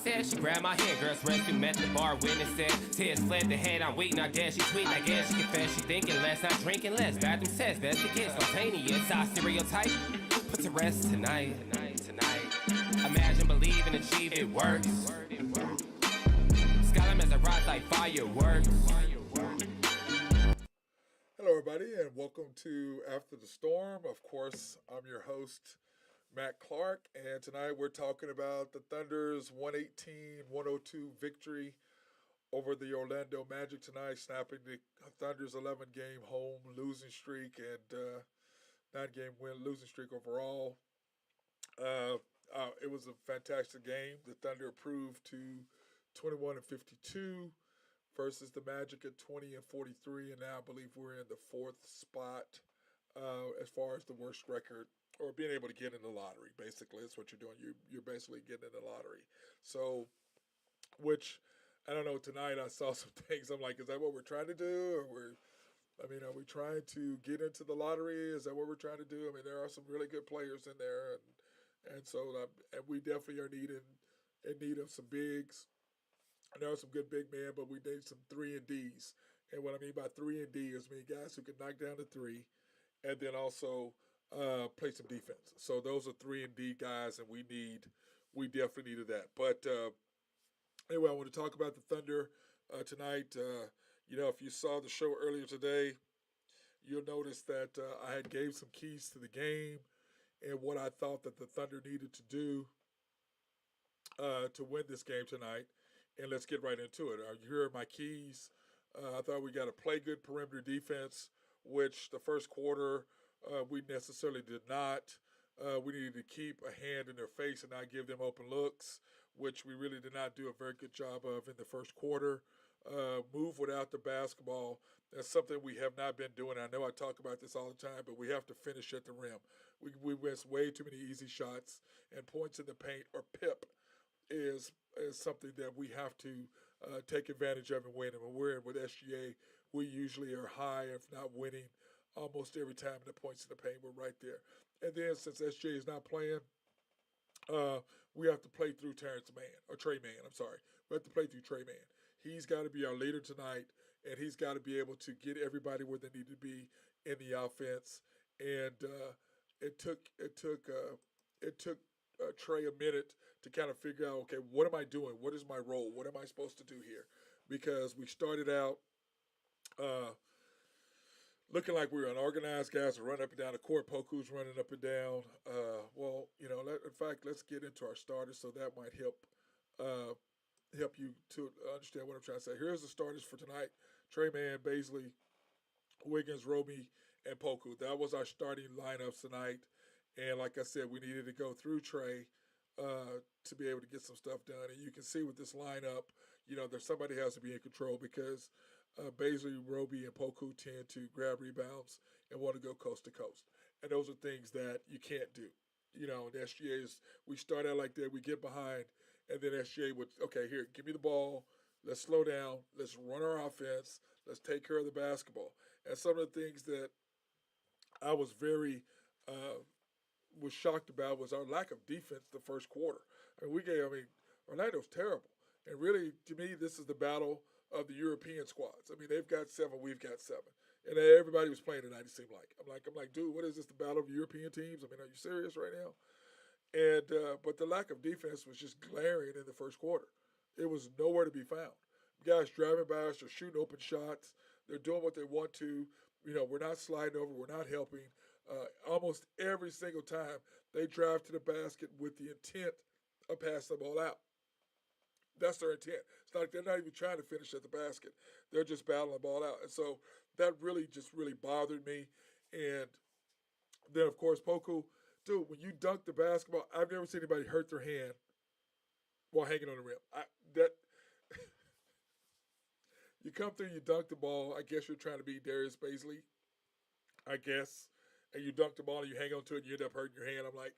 said. She grabbed my hand, girls rescue, met the bar, witness said. Tears fled the head, I'm weak, not dead, she sweet, I guess she confessed. She thinking less, not drinking less. Bathroom says, best to get spontaneous. I stereotype, put to rest tonight. Imagine, believe, and achieve, it works. Skyline as a rise like fireworks. Hello, everybody, and welcome to After the Storm. Of course, I'm your host, Matt Clark, and tonight we're talking about the Thunder's 118-102 victory over the Orlando Magic tonight, snapping the Thunder's 11-game home losing streak and 9-game win losing streak overall. It was a fantastic game. The Thunder improved to 21-52 versus the Magic at 20-43, and now I believe we're in the fourth spot as far as the worst record or being able to get in the lottery. Basically, that's what you're doing. You're basically getting in the lottery. So, which I don't know. Tonight I saw some things. I'm like, is that what we're trying to do, or are we trying to get into the lottery? Is that what we're trying to do? I mean, there are some really good players in there, and so and we definitely are in need of some bigs. And there are some good big men, but we need some 3-and-Ds. And what I mean by 3-and-D is guys who can knock down the three and then also play some defense. So those are 3-and-D guys, and we definitely needed that. But anyway, I want to talk about the Thunder tonight. If you saw the show earlier today, you'll notice that I had gave some keys to the game and what I thought that the Thunder needed to do to win this game tonight. And let's get right into it. Here are my keys. I thought we got to play good perimeter defense, which the first quarter we necessarily did not. We needed to keep a hand in their face and not give them open looks, which we really did not do a very good job of in the first quarter. Move without the basketball. That's something we have not been doing. I know I talk about this all the time, but we have to finish at the rim. We miss way too many easy shots, and points in the paint or pip is something that we have to take advantage of and win. And when we're with SGA, we usually are high, if not winning, almost every time the points in the paint. We're right there. And then since SGA is not playing, we have to play through Trey Mann. I'm sorry. We have to play through Trey Mann. He's got to be our leader tonight, and he's got to be able to get everybody where they need to be in the offense. And it took Trey a minute to kind of figure out, okay, what am I doing? What is my role? What am I supposed to do here? Because we started out looking like we were unorganized guys who run up and down the court. Poku's running up and down. In fact, let's get into our starters, so that might help you to understand what I'm trying to say. Here's the starters for tonight: Trey Mann, Baisley, Wiggins, Roby, and Poku. That was our starting lineups tonight. And like I said, we needed to go through Trey to be able to get some stuff done. And you can see with this lineup, there's somebody has to be in control because Baisley, Roby, and Poku tend to grab rebounds and want to go coast to coast. And those are things that you can't do. And SGA is, we start out like that, we get behind, and then SGA would, okay, here, give me the ball. Let's slow down. Let's run our offense. Let's take care of the basketball. And some of the things that I was was shocked about was our lack of defense the first quarter. Orlando's terrible. And really, to me, this is the battle of the European squads. They've got 7, we've got 7. And everybody was playing tonight, it seemed like. I'm like, dude, what is this, the battle of European teams? Are you serious right now? And but the lack of defense was just glaring in the first quarter. It was nowhere to be found. Guys driving by us, they're shooting open shots. They're doing what they want to. We're not sliding over. We're not helping. Almost every single time they drive to the basket with the intent of passing the ball out. That's their intent. It's like they're not even trying to finish at the basket. They're just battling the ball out. And so that really bothered me. And then, of course, Poku, dude, when you dunk the basketball, I've never seen anybody hurt their hand while hanging on the rim. You come through, you dunk the ball. I guess you're trying to be Darius Baisley, I guess. And you dunk the ball and you hang on to it and you end up hurting your hand. I'm like,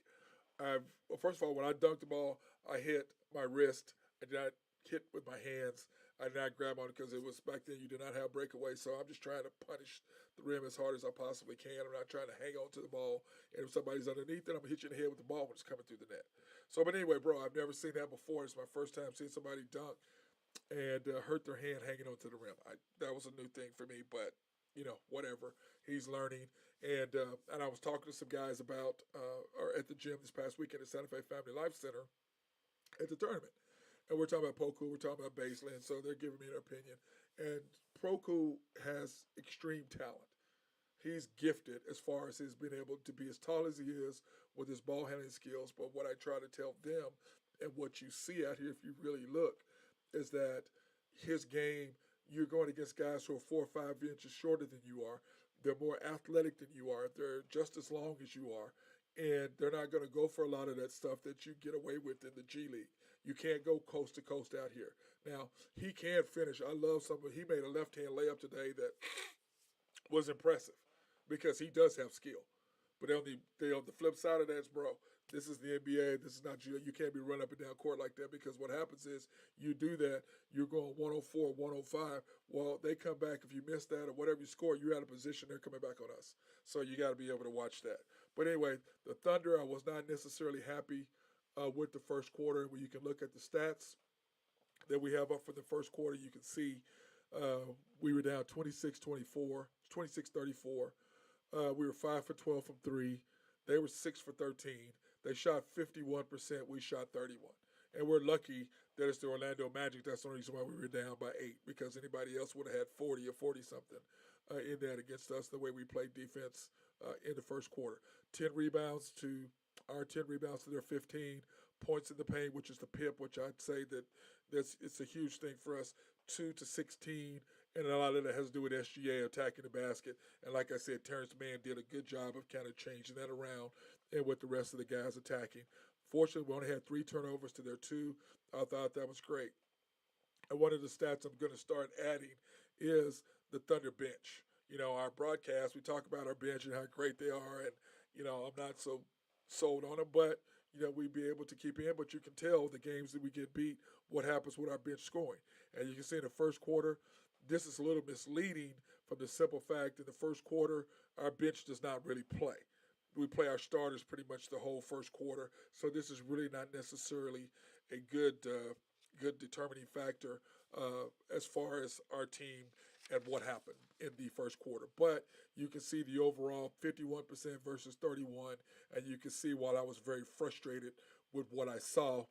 first of all, when I dunked the ball, I hit my wrist. I did not hit with my hands. I did not grab on it because it was back then you did not have breakaway. So I'm just trying to punish the rim as hard as I possibly can. I'm not trying to hang on to the ball. And if somebody's underneath it, I'm going to hit you in the head with the ball when it's coming through the net. So, but anyway, bro, I've never seen that before. It's my first time seeing somebody dunk and hurt their hand hanging onto the rim. That was a new thing for me, but whatever. He's learning, and I was talking to some guys about or at the gym this past weekend at Santa Fe Family Life Center at the tournament, and we're talking about Poku, we're talking about Baseline, so they're giving me their opinion. And Poku has extreme talent. He's gifted as far as his being able to be as tall as he is with his ball handling skills. But what I try to tell them, and what you see out here if you really look, is that his game, you're going against guys who are 4 or 5 inches shorter than you are. They're more athletic than you are. They're just as long as you are. And they're not going to go for a lot of that stuff that you get away with in the G League. You can't go coast to coast out here. Now, he can finish. I love something. He made a left hand layup today that was impressive because he does have skill. But on the flip side of that is, bro, this is the NBA. This is not you. You can't be running up and down court like that because what happens is you do that, you're going 104, 105. Well, they come back. If you miss that or whatever you score, you're out of position. They're coming back on us. So you got to be able to watch that. But anyway, the Thunder, I was not necessarily happy with the first quarter. When you can look at the stats that we have up for the first quarter, you can see we were down 26-24, 26-34. We were 5 for 12 from three. They were 6 for 13. They shot 51%. We shot 31. And we're lucky that it's the Orlando Magic. That's the only reason why we were down by 8, because anybody else would have had 40 or 40 something in that against us, the way we played defense in the first quarter. 10 rebounds to our 10 rebounds to their 15. Points in the paint, which is the PIP, which I'd say it's a huge thing for us. 2 to 16, and a lot of that has to do with SGA attacking the basket. And like I said, Terrence Mann did a good job of kind of changing that around and with the rest of the guys attacking. Fortunately, we only had 3 turnovers to their 2. I thought that was great. And one of the stats I'm going to start adding is the Thunder bench. Our broadcast, we talk about our bench and how great they are, and, I'm not so sold on them, but, we'd be able to keep in. But you can tell the games that we get beat, what happens with our bench scoring. And you can see in the first quarter, this is a little misleading from the simple fact that the first quarter, our bench does not really play. We play our starters pretty much the whole first quarter, so this is really not necessarily a good determining factor as far as our team and what happened in the first quarter. But you can see the overall 51% versus 31, and you can see while I was very frustrated with what I saw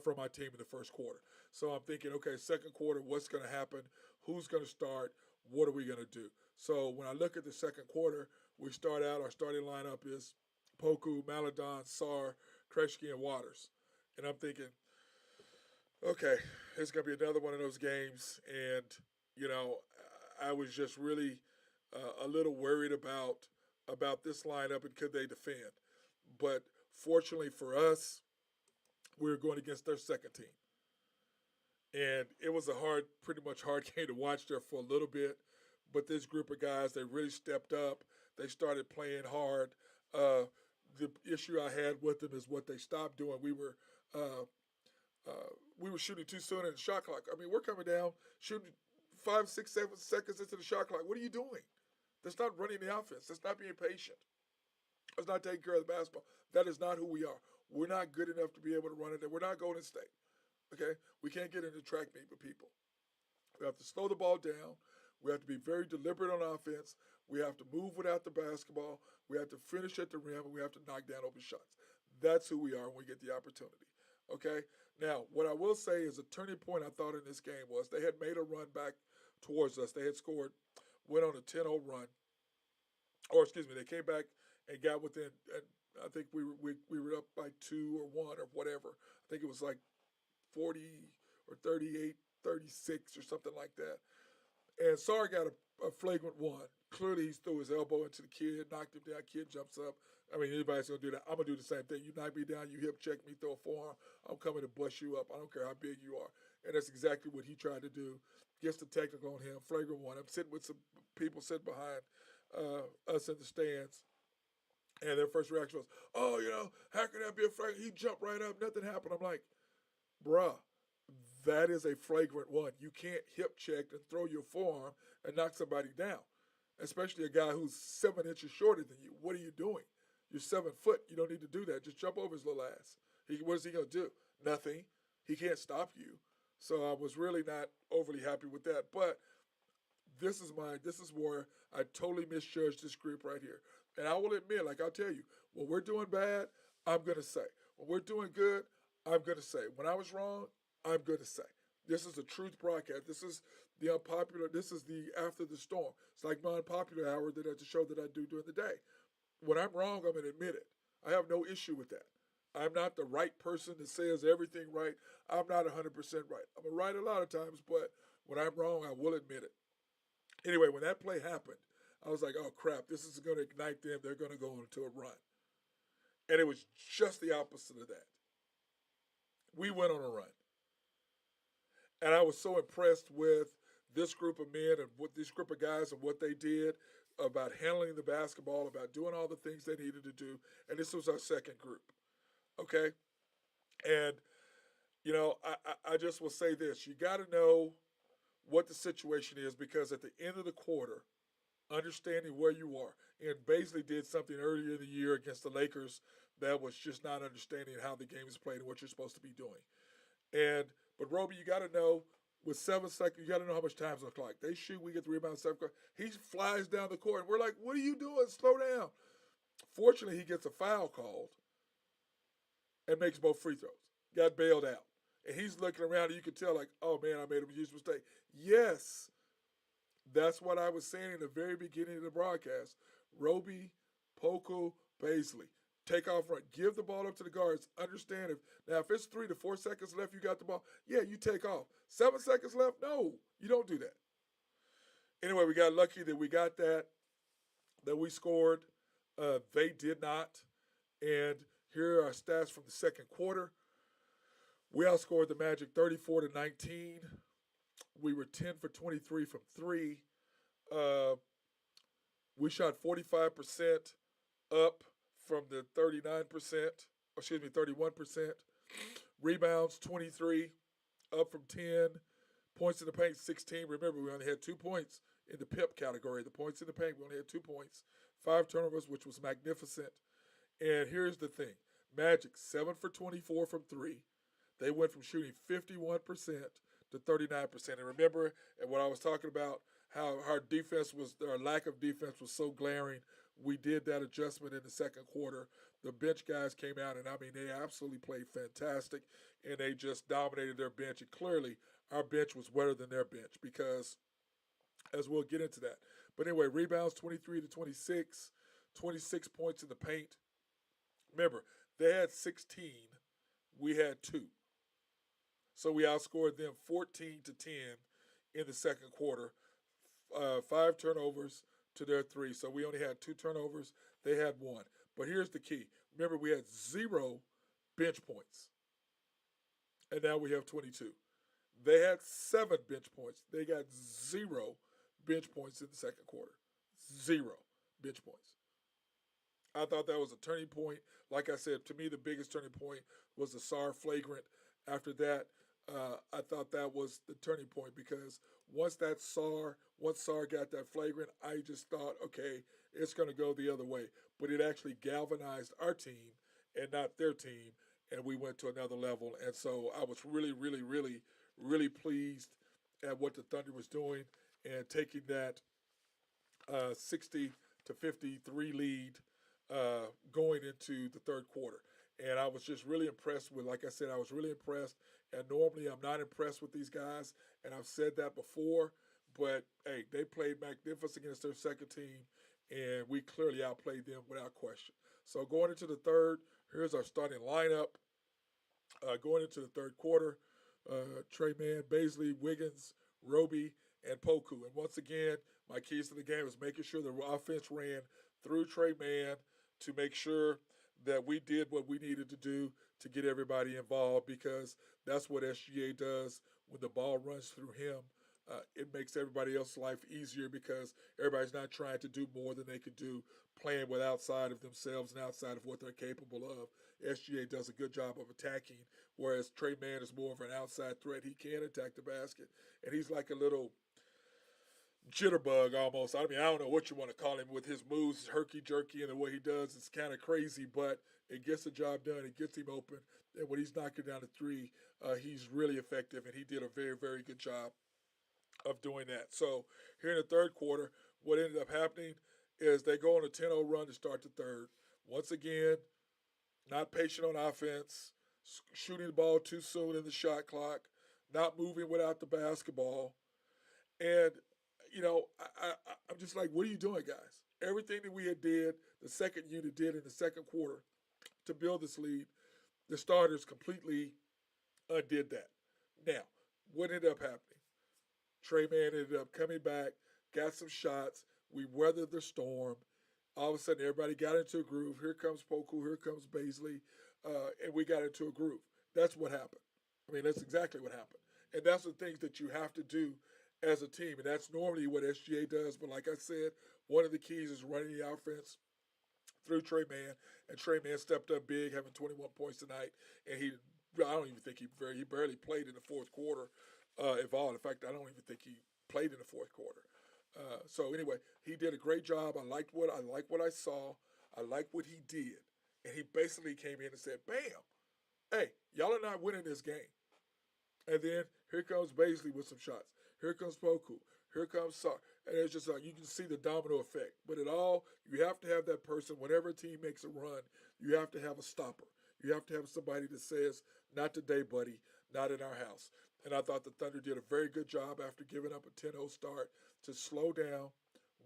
from my team in the first quarter. So I'm thinking, okay, second quarter, what's going to happen? Who's going to start? What are we going to do? So when I look at the second quarter, we start out, our starting lineup is Poku, Maladon, Sar, Kreshki, and Waters. And I'm thinking, okay, it's going to be another one of those games. And, I was just really a little worried about this lineup and could they defend. But fortunately for us, we were going against their second team. And it was pretty much hard game to watch there for a little bit. But this group of guys, they really stepped up. They started playing hard. The issue I had with them is what they stopped doing. We were shooting too soon in the shot clock. I mean, we're coming down, shooting 5, 6, 7 seconds into the shot clock. What are you doing? That's not running the offense. That's not being patient. That's not taking care of the basketball. That is not who we are. We're not good enough to be able to run it. We're not Golden State. Okay? We can't get into track meet with people. We have to slow the ball down. We have to be very deliberate on offense. We have to move without the basketball. We have to finish at the rim, and we have to knock down open shots. That's who we are when we get the opportunity. Okay? Now, what I will say is a turning point I thought in this game was they had made a run back towards us. They had went on a 10-0 run. Or, excuse me, they came back and got within, and I think we were up by 2 or 1 or whatever. I think it was like 40 or 38, 36 or something like that. And Sarr got a flagrant one. Clearly, he threw his elbow into the kid, knocked him down. Kid jumps up. I mean, anybody's going to do that. I'm going to do the same thing. You knock me down, you hip check me, throw a forearm. I'm coming to bust you up. I don't care how big you are. And that's exactly what he tried to do. Gets the technical on him, flagrant one. I'm sitting with some people sitting behind us in the stands. And their first reaction was, oh, how can that be a flagrant? He jumped right up. Nothing happened. I'm like, bruh, that is a flagrant one. You can't hip check and throw your forearm and knock somebody down, especially a guy who's 7 inches shorter than you. What are you doing? You're 7 foot. You don't need to do that. Just jump over his little ass. What is he going to do? Nothing. He can't stop you. So I was really not overly happy with that. But this is where I totally misjudged this group right here. And I will admit, like I'll tell you, when we're doing bad, I'm gonna say. When we're doing good, I'm gonna say. When I was wrong, I'm gonna say. This is the truth broadcast. This is the unpopular. This is the after the storm. It's like my unpopular hour that at the show that I do during the day. When I'm wrong, I'm gonna admit it. I have no issue with that. I'm not the right person that says everything right. I'm not 100% right. I'm right a lot of times, but when I'm wrong, I will admit it. Anyway, when that play happened, I was like, oh crap, this is going to ignite them. They're going to go into a run. And it was just the opposite of that. We went on a run. And I was so impressed with this group of men and with this group of guys and what they did about handling the basketball, about doing all the things they needed to do. And this was our second group. Okay? And, I just will say this. You got to know what the situation is, because at the end of the quarter, understanding where you are, and basically did something earlier in the year against the Lakers that was just not understanding how the game is played and what you're supposed to be doing. But Roby, you got to know with 7 seconds, you got to know how much time's on the clock. They shoot, we get the rebound, 7 seconds. He flies down the court, and we're like, what are you doing? Slow down. Fortunately, he gets a foul called and makes both free throws. Got bailed out. And he's looking around, and you can tell, like, oh, man, I made a huge mistake. Yes, that's what I was saying in the very beginning of the broadcast. Roby, Poku, Paisley, take off run. Give the ball up to the guards. Understand if it's 3 to 4 seconds left, you got the ball. Yeah, you take off. 7 seconds left? No, you don't do that. Anyway, we got lucky that we got that we scored. They did not. And here are our stats from the second quarter. We outscored the Magic 34-19. We were 10 for 23 from 3. We shot 45% up from the 31%. Rebounds 23, up from 10. Points in the paint 16. Remember, we only had 2 points in the PIP category. The points in the paint, we only had 2 points. 5 turnovers, which was magnificent. And here's the thing. Magic 7 for 24 from 3. They went from shooting 51% to 39%. And remember, and what I was talking about, how our lack of defense was so glaring. We did that adjustment in the second quarter. The bench guys came out, and they absolutely played fantastic, and they just dominated their bench. And clearly, our bench was better than their bench because, as we'll get into that. But anyway, rebounds 23 to 26, 26 points in the paint. Remember, they had 16, we had 2. So we outscored them 14 to 10 in the second quarter. 5 turnovers to their 3. So we only had 2 turnovers. They had 1. But here's the key. Remember, we had 0 bench points. And now we have 22. They had 7 bench points. They got 0 bench points in the second quarter. 0 bench points. I thought that was a turning point. Like I said, to me, the biggest turning point was the SAR flagrant. After that, I thought that was the turning point, because once SAR got that flagrant, I just thought, okay, it's going to go the other way. But it actually galvanized our team and not their team, and we went to another level. And so I was really, really, really, really pleased at what the Thunder was doing and taking that 60 to 53 lead going into the third quarter. And I was just really impressed with, like I said, I was really impressed. And normally I'm not impressed with these guys, and I've said that before. But, hey, they played magnificent against their second team, and we clearly outplayed them without question. So going into the third, here's our starting lineup. Going into the third quarter, Trey Mann, Baisley, Wiggins, Roby, and Poku. And once again, my keys to the game was making sure the offense ran through Trey Mann to make sure that we did what we needed to do to get everybody involved, because that's what SGA does. When the ball runs through him, it makes everybody else's life easier because everybody's not trying to do more than they could do, playing with outside of themselves and outside of what they're capable of. SGA does a good job of attacking, whereas Trey Mann is more of an outside threat. He can attack the basket, and he's like a little jitterbug almost. I mean, I don't know what you want to call him with his moves, herky jerky, and the way he does. It's kind of crazy, but it gets the job done. It gets him open, and when he's knocking down the three, he's really effective, and he did a very, very good job of doing that. So here in the third quarter, what ended up happening is they go on a 10-0 run to start the third. Once again, not patient on offense, shooting the ball too soon in the shot clock, not moving without the basketball. And, I'm just like, what are you doing, guys? Everything that we had did, the second unit did in the second quarter to build this lead, the starters completely undid that. Now, what ended up happening? Trey Mann ended up coming back, got some shots. We weathered the storm. All of a sudden, everybody got into a groove. Here comes Poku, here comes Baisley, and we got into a groove. That's what happened. I mean, that's exactly what happened. And that's the things that you have to do as a team. And that's normally what SGA does. But like I said, one of the keys is running the offense through Trey Mann. And Trey Mann stepped up big, having 21 points tonight. And I don't even think he barely played in the fourth quarter, if all. In fact, I don't even think he played in the fourth quarter. So anyway, he did a great job. I liked what I saw. I liked what he did. And he basically came in and said, bam, hey, y'all are not winning this game. And then here comes Baisley with some shots. Here comes Poku. Here comes Sar. And it's just like you can see the domino effect. But you have to have that person, whenever a team makes a run, you have to have a stopper. You have to have somebody that says, not today, buddy, not in our house. And I thought the Thunder did a very good job after giving up a 10-0 start to slow down,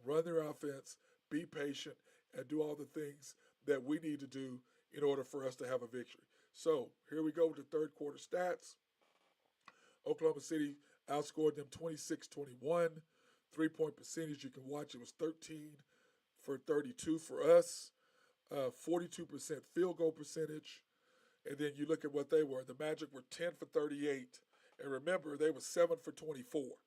run their offense, be patient, and do all the things that we need to do in order for us to have a victory. So here we go with the third quarter stats. Oklahoma City outscored them 26-21. 3-point percentage, you can watch, it was 13 for 32 for us. 42% field goal percentage. And then you look at what they were. The Magic were 10 for 38. And remember, they were 7 for 24.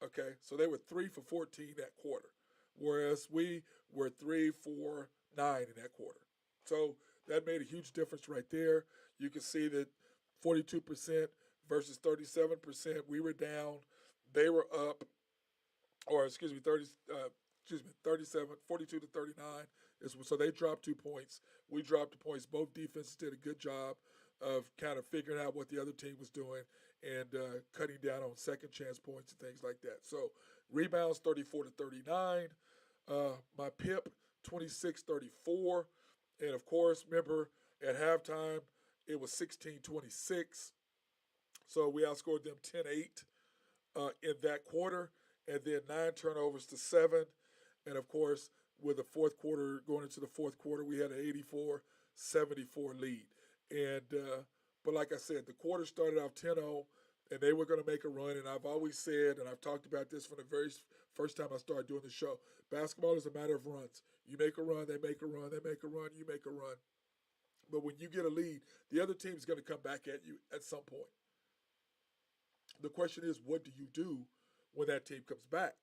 Okay, so they were 3 for 14 that quarter, whereas we were 3 for 9 in that quarter. So that made a huge difference right there. You can see that 42% versus 37%. We were down. They were up, 37, 42 to 39. So they dropped 2 points. We dropped the points. Both defenses did a good job of kind of figuring out what the other team was doing and cutting down on second chance points and things like that. So rebounds 34 to 39. My PIP 26-34. And of course, remember at halftime it was 16-26. So we outscored them 10-8 in that quarter, and then 9 turnovers to 7. And of course, with the fourth quarter, going into the fourth quarter, we had an 84-74 lead. And but like I said, the quarter started off 10-0, and they were going to make a run. And I've always said, and I've talked about this from the very first time I started doing the show, basketball is a matter of runs. You make a run, they make a run, they make a run, you make a run. But when you get a lead, the other team is going to come back at you at some point. The question is, what do you do when that team comes back?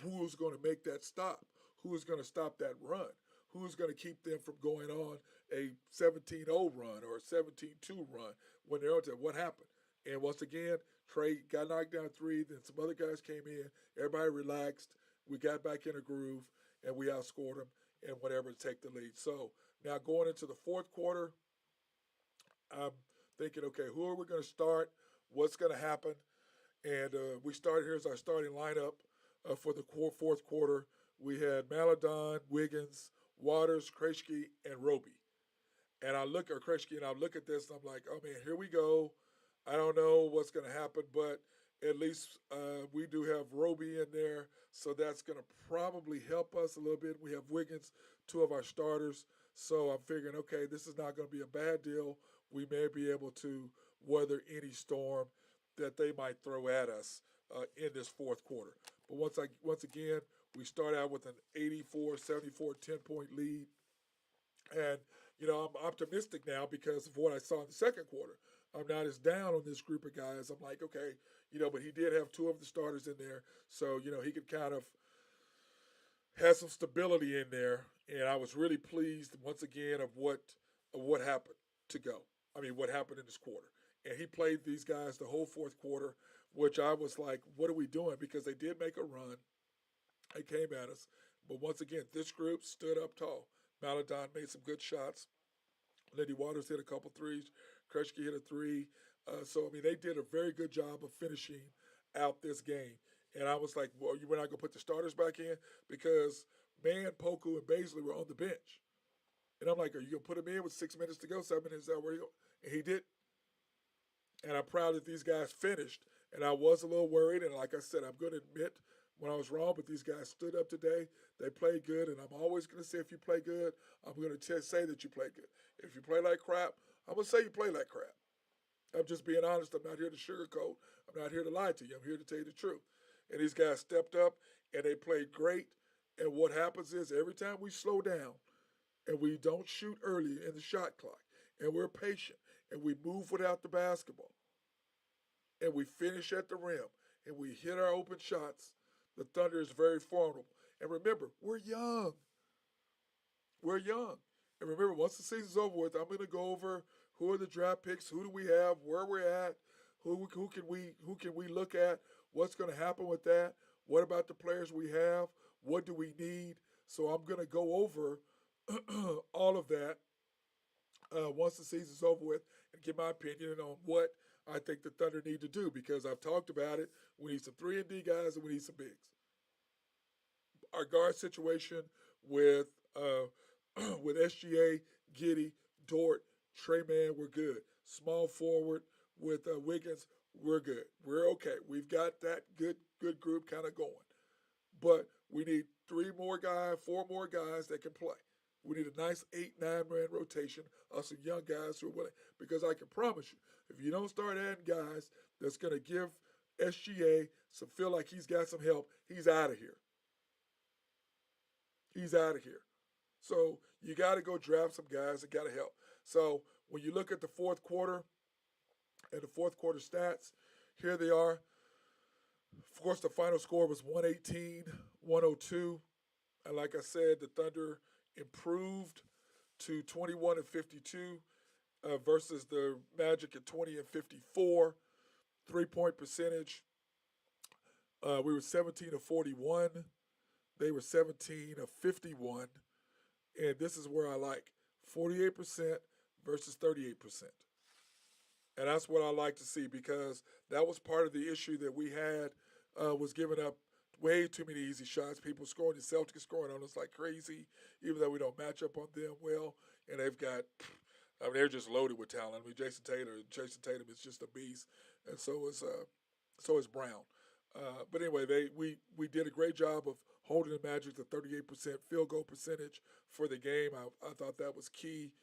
Who's going to make that stop? Who's going to stop that run? Who's going to keep them from going on a 17-0 run or a 17-2 run when they're on to what happened? And once again, Trey got knocked down 3, then some other guys came in. Everybody relaxed. We got back in a groove, and we outscored them and whatever to take the lead. So now going into the fourth quarter, I'm thinking, okay, who are we going to start? What's going to happen? And here's our starting lineup for the fourth quarter. We had Maladon, Wiggins, Waters, Krejci, and Roby. And I look at Krejci and I look at this and I'm like, oh man, here we go. I don't know what's going to happen, but at least we do have Roby in there, so that's going to probably help us a little bit. We have Wiggins, 2 of our starters, so I'm figuring, okay, this is not going to be a bad deal. We may be able to weather any storm that they might throw at us in this fourth quarter. But once again, we start out with an 84-74 10-point lead. And, I'm optimistic now because of what I saw in the second quarter. I'm not as down on this group of guys. I'm like, okay, but he did have two of the starters in there, so he could kind of have some stability in there. And I was really pleased once again of what happened to go. I mean, what happened in this quarter. And he played these guys the whole fourth quarter, which I was like, what are we doing? Because they did make a run. They came at us. But once again, this group stood up tall. Maladon made some good shots. Lindy Waters hit a couple threes. Kretschke hit a three. So, I mean, they did a very good job of finishing out this game. And I was like, well, you were not going to put the starters back in? Because Man, Poku, and Baisley were on the bench. And I'm like, are you going to put him in with 6 minutes to go, 7 minutes out? Where you go? And he did. And I'm proud that these guys finished. And I was a little worried. And like I said, I'm going to admit when I was wrong, but these guys stood up today. They played good. And I'm always going to say if you play good, I'm going to say that you play good. If you play like crap, I'm going to say you play like crap. I'm just being honest. I'm not here to sugarcoat. I'm not here to lie to you. I'm here to tell you the truth. And these guys stepped up and they played great. And what happens is every time we slow down and we don't shoot early in the shot clock and we're patient and we move without the basketball and we finish at the rim and we hit our open shots, the Thunder is very formidable. And remember, we're young. We're young. And remember, once the season's over with, I'm going to go over who are the draft picks, who do we have, where we're at, who can we look at, what's going to happen with that, what about the players we have, what do we need. So I'm going to go over all of that once the season's over with and give my opinion on what I think the Thunder need to do because I've talked about it. We need some 3-and-D guys and we need some bigs. Our guard situation with with SGA, Giddey, Dort, Trey Mann, we're good. Small forward with Wiggins, we're good. We're okay. We've got that good group kind of going. But we need 4 more guys that can play. We need a nice 8-9-man rotation of some young guys who are willing. Because I can promise you, if you don't start adding guys that's going to give SGA some feel like he's got some help, he's out of here. He's out of here. So you got to go draft some guys that got to help. So when you look at the fourth quarter and the fourth quarter stats, here they are. Of course, the final score was 118-102. And like I said, the Thunder improved to 21-52 versus the Magic at 20-54. 3-point percentage, we were 17-41. They were 17-51. And this is where I like 48% versus 38%. And that's what I like to see because that was part of the issue that we had was giving up way too many easy shots. People scoring, the Celtics scoring on us like crazy, even though we don't match up on them well. And they've got, I mean, they're just loaded with talent. I mean, Jason Tatum is just a beast, and so is Brown. But anyway, we did a great job of holding the Magic to 38% field goal percentage for the game. I thought that was key.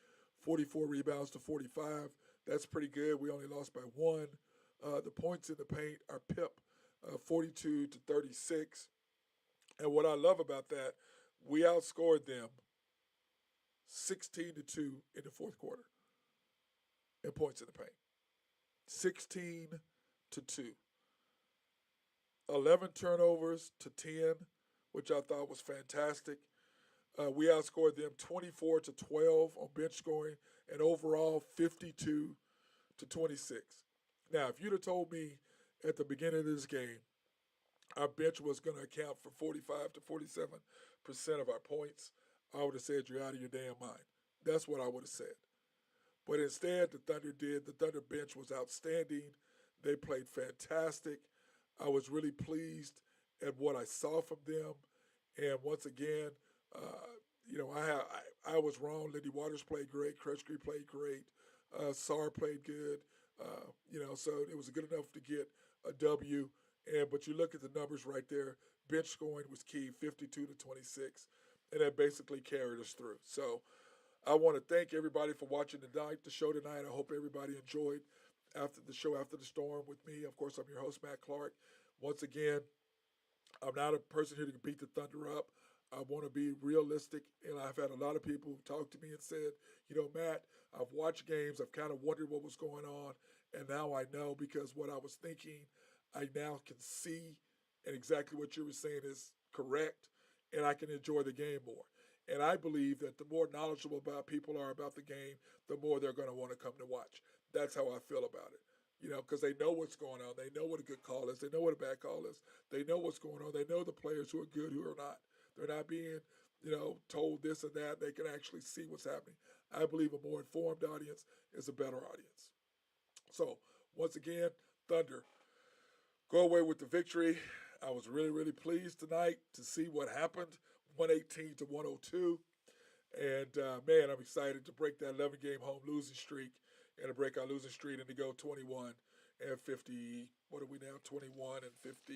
44 rebounds to 45. That's pretty good. We only lost by 1. The points in the paint are PIP 42-36. And what I love about that, we outscored them 16-2 in the fourth quarter in points in the paint. 16-2. 11 turnovers to 10, which I thought was fantastic. We outscored them 24-12 on bench scoring and overall 52-26. Now, if you'd have told me at the beginning of this game our bench was going to account for 45-47% of our points, I would have said you're out of your damn mind. That's what I would have said. But instead, the Thunder did. The Thunder bench was outstanding. They played fantastic. I was really pleased at what I saw from them. And once again, I was wrong. Lindy Waters played great. Kretschke played great. Sarr played good. So it was good enough to get a W. But you look at the numbers right there. Bench scoring was key, 52-26, and that basically carried us through. So I want to thank everybody for watching the show tonight. I hope everybody enjoyed after the storm with me. Of course, I'm your host, Matt Clark. Once again, I'm not a person here to beat the Thunder up. I want to be realistic, and I've had a lot of people who talked to me and said, Matt, I've watched games. I've kind of wondered what was going on, And now I know because what I was thinking, I now can see, and exactly what you were saying is correct, and I can enjoy the game more. And I believe that the more knowledgeable about people are about the game, the more they're going to want to come to watch. That's how I feel about it. Because they know what's going on. They know what a good call is. They know what a bad call is. They know what's going on. They know the players who are good, who are not. They're not being, told this and that. They can actually see what's happening. I believe a more informed audience is a better audience. So, once again, Thunder, go away with the victory. I was really, really pleased tonight to see what happened, 118 to 102. And man, I'm excited to break that 11 game home losing streak and to break our losing streak and to go 21 and 50. What are we now? 21 and 50.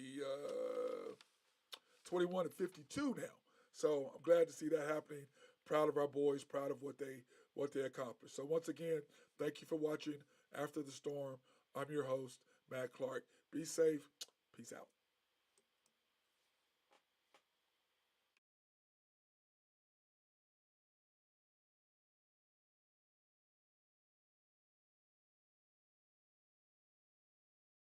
21 and 52 now. So I'm glad to see that happening. Proud of our boys. Proud of what they accomplished. So once again, thank you for watching After the Storm. I'm your host, Matt Clark. Be safe. Peace out.